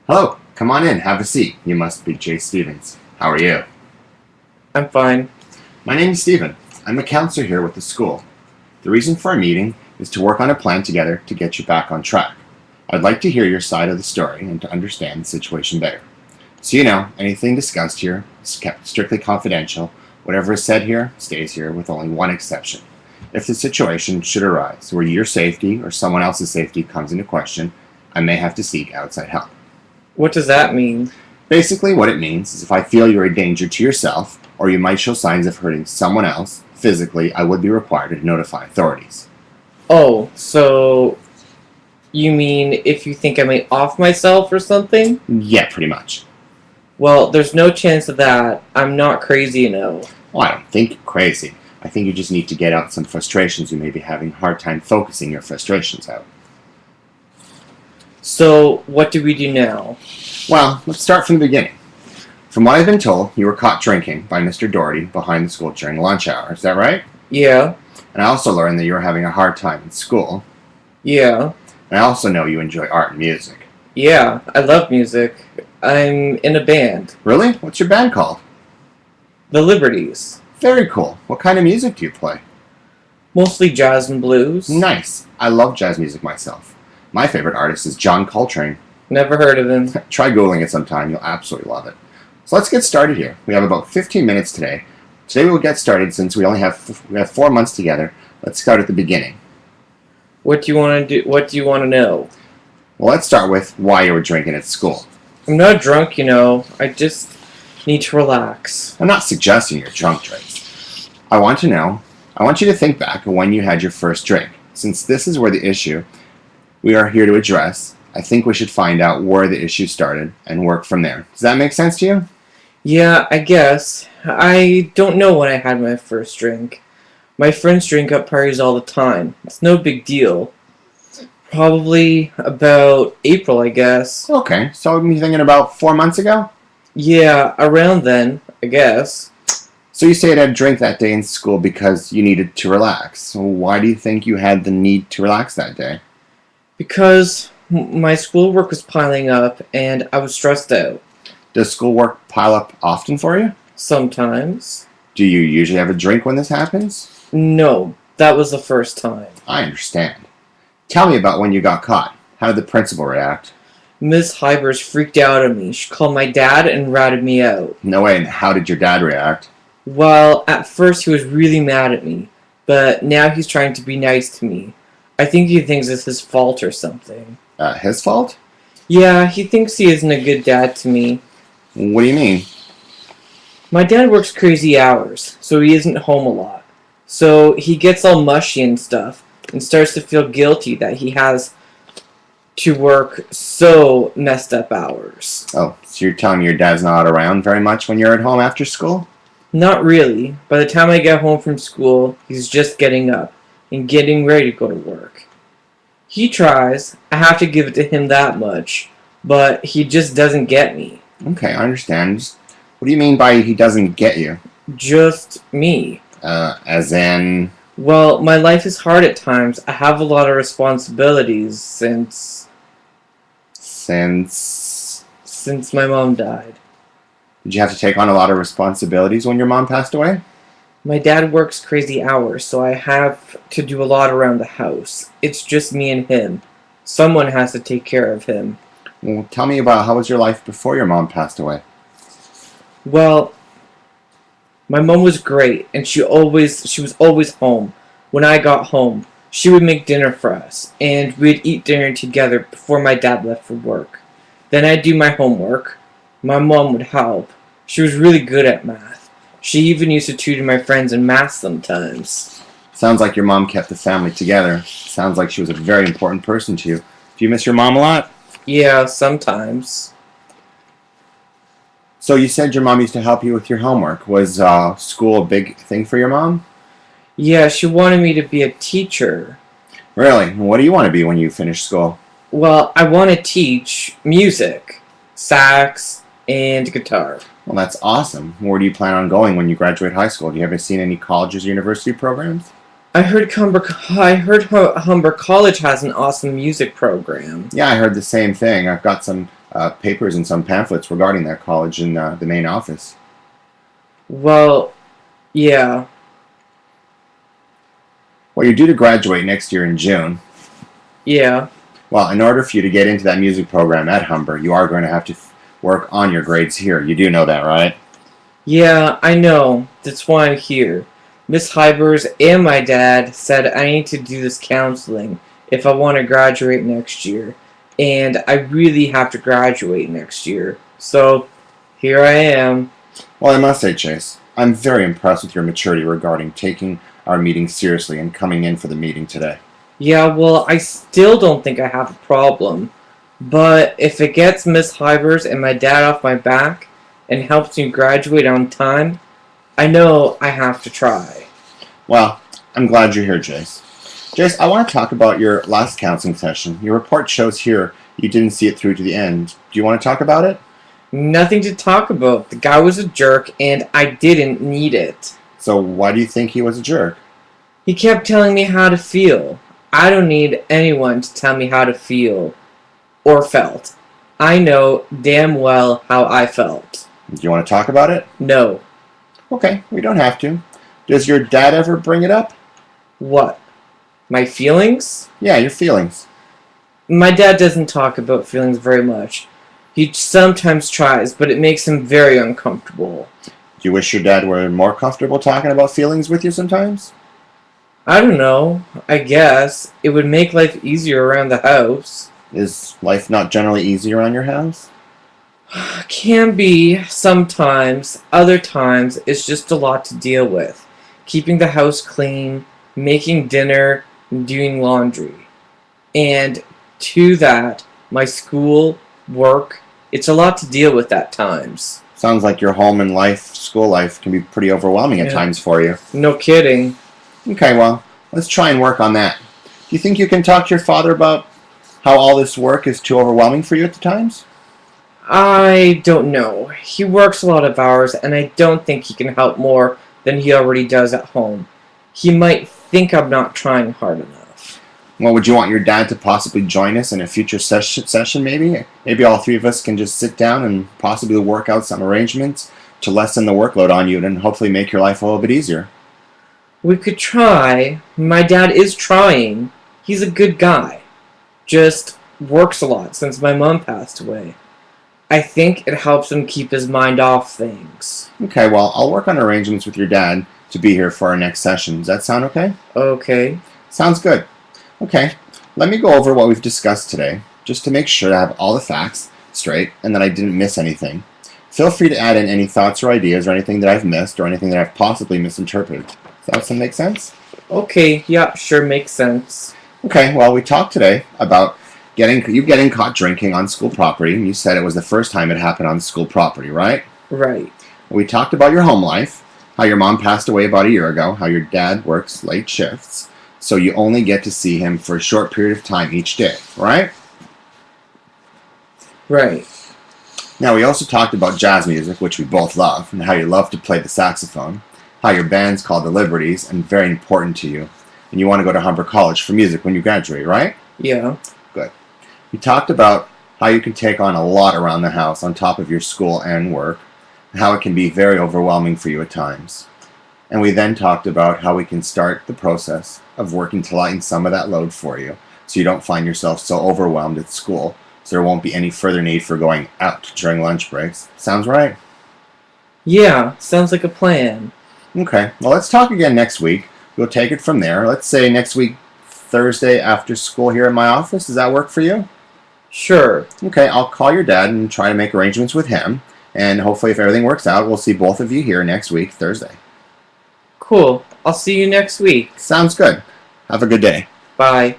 Hello, come on in, have a seat. You must be Jase Stevens. How are you? I'm fine. My name is Steven. I'm a counselor here with the school. The reason for our meeting is to work on a plan together to get you back on track. I'd like to hear your side of the story and to understand the situation better. So anything discussed here is kept strictly confidential. Whatever is said here stays here with only one exception. If the situation should arise where your safety or someone else's safety comes into question, I may have to seek outside help. What does that mean? Basically, what it means is if I feel you're a danger to yourself or you might show signs of hurting someone else physically, I would be required to notify authorities. Oh, so you mean if you think I may off myself or something? Yeah, pretty much. Well, there's no chance of that. I'm not crazy, Well, I don't think you're crazy. I think you just need to get out some frustrations. You may be having a hard time focusing your frustrations out. So, what do we do now? Well, let's start from the beginning. From what I've been told, you were caught drinking by Mr. Doherty behind the school during lunch hour. Is that right? Yeah. And I also learned that you were having a hard time in school. Yeah. And I also know you enjoy art and music. Yeah, I love music. I'm in a band. Really? What's your band called? The Liberties. Very cool. What kind of music do you play? Mostly jazz and blues. Nice. I love jazz music myself. My favorite artist is John Coltrane. Never heard of him. Try Googling it sometime. You'll absolutely love it. So let's get started here. We have about 15 minutes today. Today we'll get started since we have 4 months together. Let's start at the beginning. What do you want to do? What do you want to know? Well, let's start with why you were drinking at school. I'm not drunk, I just need to relax. I'm not suggesting you're drunk, Trace. I want you to think back of when you had your first drink. Since this is where the issue we are here to address, I think we should find out where the issue started and work from there. Does that make sense to you? Yeah, I guess. I don't know when I had my first drink. My friends drink at parties all the time. It's no big deal. Probably about April, I guess. Okay, so you're thinking about 4 months ago? Yeah, around then, I guess. So you say you had a drink that day in school because you needed to relax. So why do you think you had the need to relax that day? Because my schoolwork was piling up and I was stressed out. Does schoolwork pile up often for you? Sometimes. Do you usually have a drink when this happens? No, that was the first time. I understand. Tell me about when you got caught. How did the principal react? Miss Hybers freaked out at me. She called my dad and ratted me out. No way, and how did your dad react? Well, at first he was really mad at me, but now he's trying to be nice to me. I think he thinks it's his fault or something. His fault? Yeah, he thinks he isn't a good dad to me. What do you mean? My dad works crazy hours, so he isn't home a lot. So he gets all mushy and stuff, and starts to feel guilty that he has to work so messed up hours. Oh, so you're telling me your dad's not around very much when you're at home after school? Not really. By the time I get home from school, he's just getting up and getting ready to go to work. He tries, I have to give it to him that much, but he just doesn't get me. Okay, I understand. What do you mean by he doesn't get you? Just me. As in... Well, my life is hard at times. I have a lot of responsibilities since my mom died. Did you have to take on a lot of responsibilities when your mom passed away? My dad works crazy hours, so I have to do a lot around the house. It's just me and him. Someone has to take care of him. Well, tell me about how was your life before your mom passed away? Well, my mom was great, and she was always home. When I got home, she would make dinner for us, and we'd eat dinner together before my dad left for work. Then I'd do my homework. My mom would help. She was really good at math. She even used to tutor my friends in math sometimes. Sounds like your mom kept the family together. Sounds like she was a very important person to you. Do you miss your mom a lot? Yeah, sometimes. So you said your mom used to help you with your homework. Was school a big thing for your mom? Yeah, she wanted me to be a teacher. Really? What do you want to be when you finish school? Well, I want to teach music, sax, and guitar. Well, that's awesome. Where do you plan on going when you graduate high school? Do you ever seen any colleges or university programs? I heard Humber College has an awesome music program. Yeah, I heard the same thing. I've got papers and some pamphlets regarding that college in the main office. Well, yeah. Well, you're due to graduate next year in June. Yeah. Well, in order for you to get into that music program at Humber, you are going to have to work on your grades here. You do know that, right? Yeah, I know. That's why I'm here. Miss Hybers and my dad said I need to do this counseling if I want to graduate next year. And I really have to graduate next year. So, here I am. Well, I must say, Chase, I'm very impressed with your maturity regarding taking our meeting seriously and coming in for the meeting today. Yeah, well, I still don't think I have a problem. But if it gets Miss Hybers and my dad off my back and helps me graduate on time, I know I have to try. Well, I'm glad you're here, Jace. Jace, I want to talk about your last counseling session. Your report shows here you didn't see it through to the end. Do you want to talk about it? Nothing to talk about. The guy was a jerk, and I didn't need it. So why do you think he was a jerk? He kept telling me how to feel. I don't need anyone to tell me how to feel or felt. I know damn well how I felt. Do you want to talk about it? No. Okay, we don't have to. Does your dad ever bring it up? What? My feelings? Yeah, your feelings. My dad doesn't talk about feelings very much. He sometimes tries, but it makes him very uncomfortable. Do you wish your dad were more comfortable talking about feelings with you sometimes? I don't know. I guess. It would make life easier around the house. Is life not generally easier around your house? Can be sometimes. Other times, it's just a lot to deal with. Keeping the house clean, making dinner, and doing laundry. And to that, my school, work, it's a lot to deal with at times. Sounds like your home and life, school life, can be pretty overwhelming at times for you. No kidding. Okay, well, let's try and work on that. Do you think you can talk to your father about how all this work is too overwhelming for you at the times? I don't know. He works a lot of hours, and I don't think he can help more than he already does at home. He might think I'm not trying hard enough. Well, would you want your dad to possibly join us in a future session maybe? Maybe all three of us can just sit down and possibly work out some arrangements to lessen the workload on you and hopefully make your life a little bit easier. We could try. My dad is trying. He's a good guy. Just works a lot since my mom passed away. I think it helps him keep his mind off things. Okay, well, I'll work on arrangements with your dad to be here for our next session. Does that sound okay? Okay. Sounds good. Okay, let me go over what we've discussed today, just to make sure I have all the facts straight and that I didn't miss anything. Feel free to add in any thoughts or ideas or anything that I've missed or anything that I've possibly misinterpreted. Does that make sense? Okay, yeah, sure, makes sense. Okay, well, we talked today about you getting caught drinking on school property, and you said it was the first time it happened on school property, right? Right. We talked about your home life, how your mom passed away about a year ago, how your dad works late shifts, so you only get to see him for a short period of time each day, right? Right. Now, we also talked about jazz music, which we both love, and how you love to play the saxophone, how your band's called the Liberties, and very important to you, and you want to go to Humber College for music when you graduate, right? Yeah. Good. We talked about how you can take on a lot around the house on top of your school and work, and how it can be very overwhelming for you at times. And we then talked about how we can start the process of working to lighten some of that load for you, so you don't find yourself so overwhelmed at school, so there won't be any further need for going out during lunch breaks. Sounds right? Yeah, sounds like a plan. Okay, well, let's talk again next week. We'll take it from there. Let's say next week, Thursday after school here in my office. Does that work for you? Sure. Okay, I'll call your dad and try to make arrangements with him. And hopefully, if everything works out, we'll see both of you here next week, Thursday. Cool. I'll see you next week. Sounds good. Have a good day. Bye.